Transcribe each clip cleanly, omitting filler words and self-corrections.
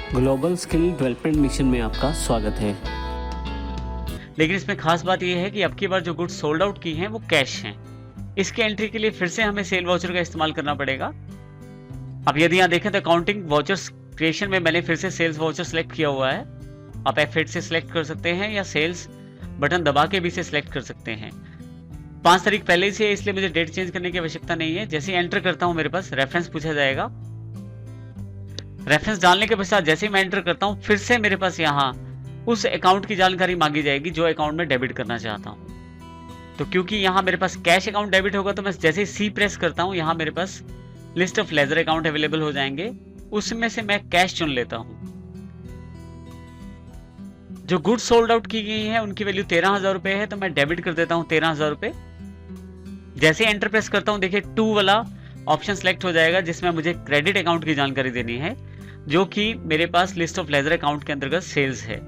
Global skill development mission में आपका स्वागत है। लेकिन इसमें खास बात यह है कि अब की बार जो गुड्स सोल्ड आउट की हैं वो कैश हैं। इसके एंट्री के लिए फिर से हमें सेल वाउचर का इस्तेमाल करना पड़ेगा। अब यदि यहाँ देखें तो अकाउंटिंग वाउचर्स क्रिएशन में मैंने फिर से सेल्स वाउचर सेलेक्ट किया हुआ है। आप F8 से सिलेक्ट कर सकते हैं या सेल्स बटन दबा के भी से सिलेक्ट कर सकते हैं। 5 तारीख पहले से है, इसलिए मुझे डेट चेंज करने की आवश्यकता नहीं है। जैसे ही एंटर करता हूँ मेरे पास रेफरेंस पूछा जाएगा। रेफरेंस डालने के पश्चात जैसे ही मैं एंटर करता हूँ फिर से मेरे पास यहाँ उस अकाउंट की जानकारी मांगी जाएगी जो अकाउंट में डेबिट करना चाहता हूँ। तो क्योंकि यहाँ मेरे पास कैश अकाउंट डेबिट होगा तो मैं जैसे ही C प्रेस करता हूँ यहाँ मेरे पास list of ledger account available हो जाएंगे। उसमें से मैं कैश चुन लेता हूँ। जो गुड्स सोल्ड आउट की गई है उनकी वैल्यू 13,000 रुपए है, तो मैं डेबिट कर देता हूँ 13,000 रुपए। जैसे ही एंटर प्रेस करता हूँ देखिए 2 वाला ऑप्शन सेलेक्ट हो जाएगा जिसमें मुझे क्रेडिट अकाउंट की जानकारी देनी है जो कि मेरे पास लिस्ट ऑफ लेजर अकाउंट के अंतर्गत सेल्स है।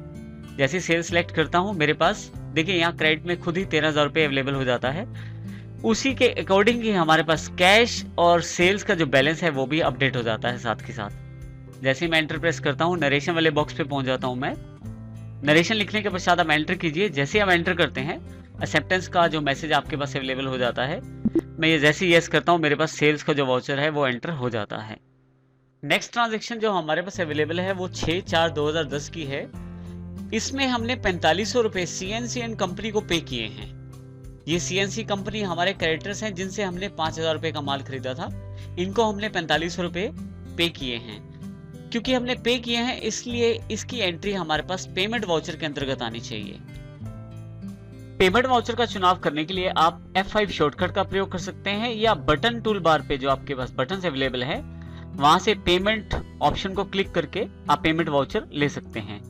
जैसे सेल्स सेलेक्ट करता हूँ मेरे पास देखिए यहाँ क्रेडिट में खुद ही 13,000 रुपए अवेलेबल हो जाता है। उसी के अकॉर्डिंग ही हमारे पास कैश और सेल्स का जो बैलेंस है वो भी अपडेट हो जाता है साथ के साथ। जैसे ही मैं एंटर प्रेस करता हूँ नरेशन वाले बॉक्स पे पहुंच जाता हूँ मैं। नरेशन लिखने के पश्चात आप एंटर कीजिए। जैसे आप एंटर करते हैं एक्सेप्टेंस का जो मैसेज आपके पास अवेलेबल हो जाता है। मैं ये जैसे ही यस करता हूँ मेरे पास सेल्स का जो वाउचर है वो एंटर हो जाता है। नेक्स्ट ट्रांजैक्शन जो हमारे पास अवेलेबल है वो 6/4/2010 की है। इसमें हमने 4500 रुपए CNC एंड कंपनी को पे किए हैं। ये CNC कंपनी हमारे क्रेडिटर्स हैं जिनसे हमने 5,000 रुपए का माल खरीदा था। इनको हमने 4500 रुपए पे किए हैं। क्योंकि हमने पे किए हैं इसलिए इसकी एंट्री हमारे पास पेमेंट वाउचर के अंतर्गत आनी चाहिए। पेमेंट वाउचर का चुनाव करने के लिए आप F5 शॉर्टकट का प्रयोग कर सकते हैं या बटन टूल बार पे जो आपके पास बटन अवेलेबल है वहां से पेमेंट ऑप्शन को क्लिक करके आप पेमेंट वाउचर ले सकते हैं।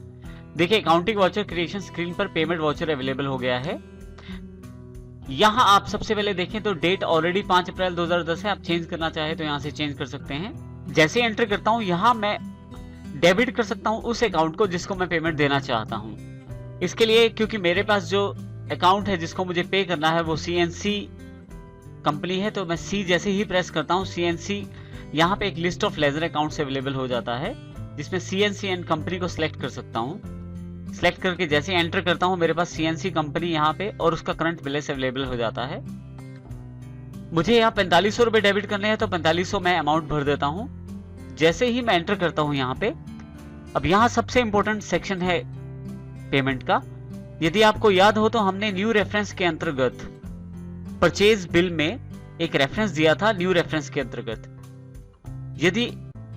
देखिए अकाउंटिंग वाउचर क्रिएशन स्क्रीन पर पेमेंट वाउचर अवेलेबल हो गया है। यहां आप सबसे पहले देखें तो डेट ऑलरेडी 5 अप्रैल 2010 है। आप चेंज करना चाहे तो यहां से चेंज कर सकते हैं। जैसे एंटर करता हूं यहां मैं डेबिट कर सकता हूं उस अकाउंट को जिसको मैं पेमेंट देना चाहता हूं। इसके लिए क्योंकि मेरे पास जो अकाउंट है जिसको मुझे पे करना है वो CNC कंपनी है तो मैं C जैसे ही प्रेस करता हूं CNC यहाँ पे एक लिस्ट ऑफ लेजर अकाउंट से अवेलेबल हो जाता है जिसमें CNC एंड कंपनी को सिलेक्ट कर सकता हूँ। सिलेक्ट करके जैसे एंटर करता हूँ मेरे पास CNC कंपनी यहाँ पे और उसका करंट बैलेंस अवेलेबल हो जाता है। मुझे यहाँ 4500 रुपए डेबिट करने हैं तो 4500 मैं अमाउंट भर देता हूँ। जैसे ही मैं एंटर करता हूँ यहाँ पे अब यहाँ सबसे इंपॉर्टेंट सेक्शन है पेमेंट का। यदि आपको याद हो तो हमने न्यू रेफरेंस के अंतर्गत परचेज बिल में एक रेफरेंस दिया था न्यू रेफरेंस के अंतर्गत। यदि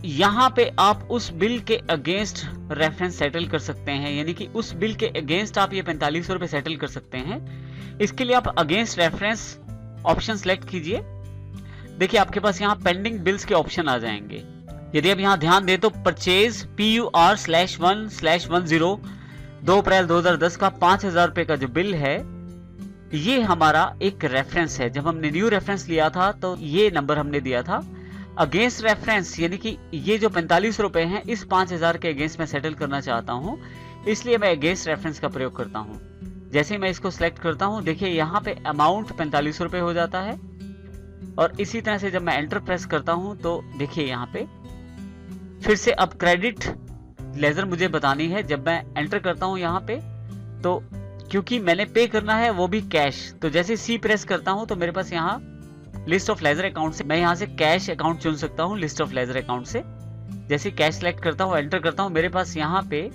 यहाँ पे आप उस बिल के अगेंस्ट रेफरेंस सेटल कर सकते हैं यानी कि उस बिल के अगेंस्ट आप ये 4500 रुपए सेटल कर सकते हैं। इसके लिए आप अगेंस्ट रेफरेंस ऑप्शन सेलेक्ट कीजिए। देखिए आपके पास यहाँ पेंडिंग बिल्स के ऑप्शन आ जाएंगे। यदि आप यहाँ ध्यान दें तो परचेज PUR/1/10 2 अप्रैल 2010 का 5,000 रुपए का जो बिल है ये हमारा एक रेफरेंस है। जब हमने न्यू रेफरेंस लिया था तो ये नंबर हमने दिया था। अगेंस्ट रेफरेंस यानी कि ये जो 4500 रुपए हैं इस 5,000 के अगेंस्ट में सेटल करना चाहता हूं इसलिए मैं अगेंस्ट रेफरेंस का प्रयोग करता हूं। जैसे मैं इसको सिलेक्ट करता हूं देखिए यहाँ पे अमाउंट 4500 रुपए हो जाता है। और इसी तरह से जब मैं एंटर प्रेस करता हूं तो देखिए यहाँ पे फिर से अब क्रेडिट लेजर मुझे बतानी है। जब मैं एंटर करता हूं यहाँ पे तो क्योंकि मैंने पे करना है वो भी कैश तो जैसे C प्रेस करता हूं तो मेरे पास यहाँ लिस्ट ऑफ लेजर अकाउंट से मैं यहाँ से कैश अकाउंट चुन सकता हूँ। लिस्ट ऑफ लेजर अकाउंट से जैसे कैश सेलेक्ट करता हूँ एंटर करता हूँ मेरे पास यहाँ पे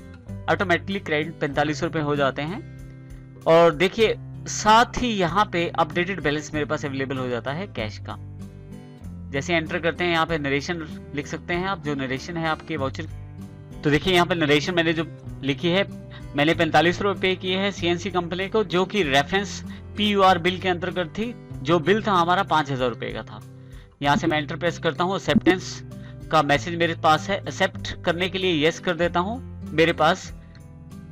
ऑटोमेटिकली क्रेडिट 4500 रुपए हो जाते हैं। और देखिए साथ ही यहाँ पे अपडेटेड बैलेंस मेरे पास अवेलेबल हो जाता है कैश का। जैसे एंटर करते हैं यहाँ पे नरेशन लिख सकते हैं आप जो नरेशन है आपके वाउचर। तो देखिए यहाँ पे नरेशन मैंने जो लिखी है मैंने 4500 रुपए पे किए हैं CNC कंपनी को जो कि रेफरेंस PUR बिल के अंतर्गत थी। जो बिल था हमारा 5,000 रुपए का था। यहाँ से मैं एंटर प्रेस करता हूँ एक्सेप्टेंस का मैसेज मेरे पास है। एक्सेप्ट करने के लिए यस कर देता हूँ। मेरे पास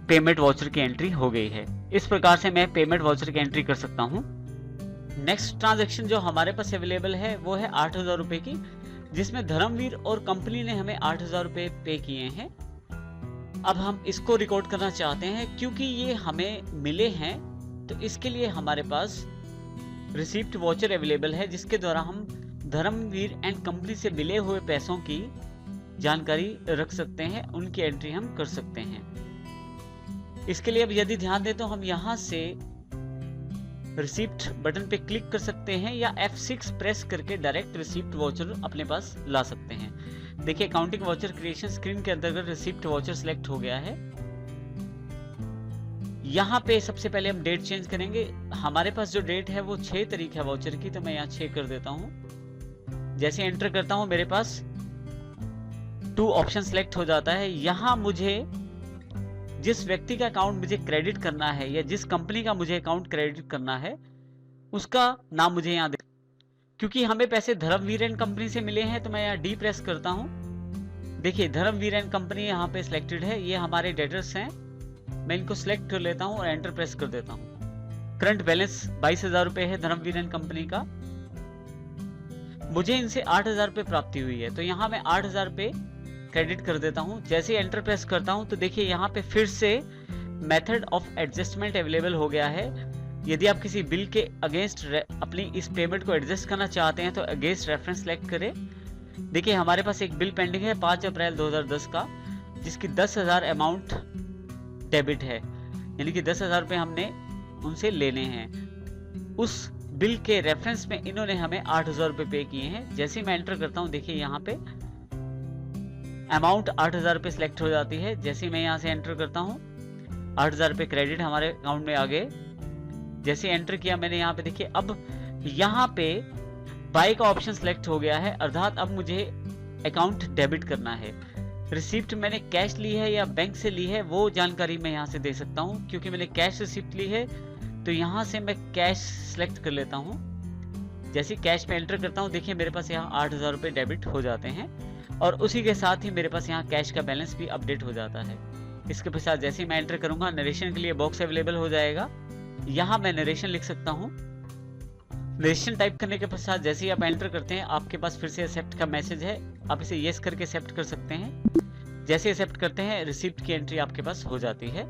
पेमेंट वाउचर की एंट्री हो गई है। इस प्रकार से मैं पेमेंट वाउचर की एंट्री कर सकता हूँ। नेक्स्ट ट्रांजैक्शन जो हमारे पास अवेलेबल है वो है 8,000 रुपए की जिसमें धर्मवीर और कंपनी ने हमें 8,000 रुपए पे किए हैं। अब हम इसको रिकॉर्ड करना चाहते हैं क्योंकि ये हमें मिले हैं तो इसके लिए हमारे पास रिसीप्ट वाउचर अवेलेबल है जिसके द्वारा हम धर्मवीर एंड कंपनी से मिले हुए पैसों की जानकारी रख सकते हैं, उनकी एंट्री हम कर सकते हैं। इसके लिए अब यदि ध्यान दें तो हम यहाँ से रिसिप्ट बटन पे क्लिक कर सकते हैं या F6 प्रेस करके डायरेक्ट रिसिप्ट वाउचर अपने पास ला सकते हैं। देखिए अकाउंटिंग वाउचर क्रिएशन स्क्रीन के अंतर्गत रिसिप्ट वाउचर सिलेक्ट हो गया है। यहाँ पे सबसे पहले हम डेट चेंज करेंगे। हमारे पास जो डेट है वो 6 तारीख है वाउचर की, तो मैं यहाँ 6 कर देता हूँ। जैसे एंटर करता हूँ मेरे पास 2 ऑप्शन सिलेक्ट हो जाता है। यहाँ मुझे जिस व्यक्ति का अकाउंट मुझे क्रेडिट करना है या जिस कंपनी का मुझे अकाउंट क्रेडिट करना है उसका नाम मुझे यहाँ दे, क्योंकि हमें पैसे धर्मवीर एंड कंपनी से मिले हैं तो मैं यहाँ डी प्रेस करता हूँ। देखिए धर्मवीर एंड कंपनी यहाँ पे सिलेक्टेड है, ये हमारे डेटर्स हैं। मैं इनको सिलेक्ट कर लेता हूँ और एंटर प्रेस कर देता हूँ। करंट बैलेंस 22,000 रुपए है धर्मवीर एंड कंपनी का। मुझे इनसे 8,000 रुपए प्राप्ति हुई है, तो यहाँ मैं 8,000 रुपए क्रेडिट कर देता हूं। जैसे एंटर प्रेस करता हूं तो देखिए यहाँ पे फिर से मेथड ऑफ एडजस्टमेंट अवेलेबल हो गया है। यदि आप किसी बिल के अगेंस्ट अपनी इस पेमेंट को एडजस्ट करना चाहते हैं तो अगेंस्ट रेफरेंस सेलेक्ट करें। देखिए हमारे पास एक बिल पेंडिंग है 5 अप्रैल 2010 का, जिसकी 10,000 अमाउंट डेबिट है, यानी कि 10,000 रुपए हमने उनसे लेने हैं। उस बिल के रेफरेंस में इन्होंने हमें 8,000 रुपए पे किए हैं। जैसे मैं एंटर करता हूं देखिए यहाँ पे अमाउंट 8,000 रुपए सिलेक्ट हो जाती है। जैसे मैं यहाँ से एंटर करता हूँ 8,000 रुपए क्रेडिट हमारे अकाउंट में आ गए। जैसे एंटर किया मैंने यहाँ पे देखिए अब यहाँ पे बाय का ऑप्शन सिलेक्ट हो गया है, अर्थात अब मुझे अकाउंट डेबिट करना है। रिसिप्ट मैंने कैश ली है या बैंक से ली है वो जानकारी मैं यहाँ से दे सकता हूँ। क्योंकि मैंने कैश रिसिप्ट ली है तो यहाँ से मैं कैश सिलेक्ट कर लेता हूँ। जैसे कैश में एंटर करता हूँ देखिए मेरे पास यहाँ 8,000 रुपए डेबिट हो जाते हैं और उसी के साथ ही मेरे पास यहाँ कैश का बैलेंस भी अपडेट हो जाता है। इसके पश्चात जैसे ही मैं एंटर करूंगा नरेशन के लिए बॉक्स अवेलेबल हो जाएगा। यहाँ मैं नरेशन लिख सकता हूँ। नरेशन टाइप करने के पश्चात जैसे ही आप एंटर करते हैं आपके पास फिर से एक्सेप्ट का मैसेज है, आप इसे येस करके एक्सेप्ट कर सकते हैं। जैसे एक्सेप्ट करते हैं रिसिप्ट की एंट्री आपके पास हो जाती है।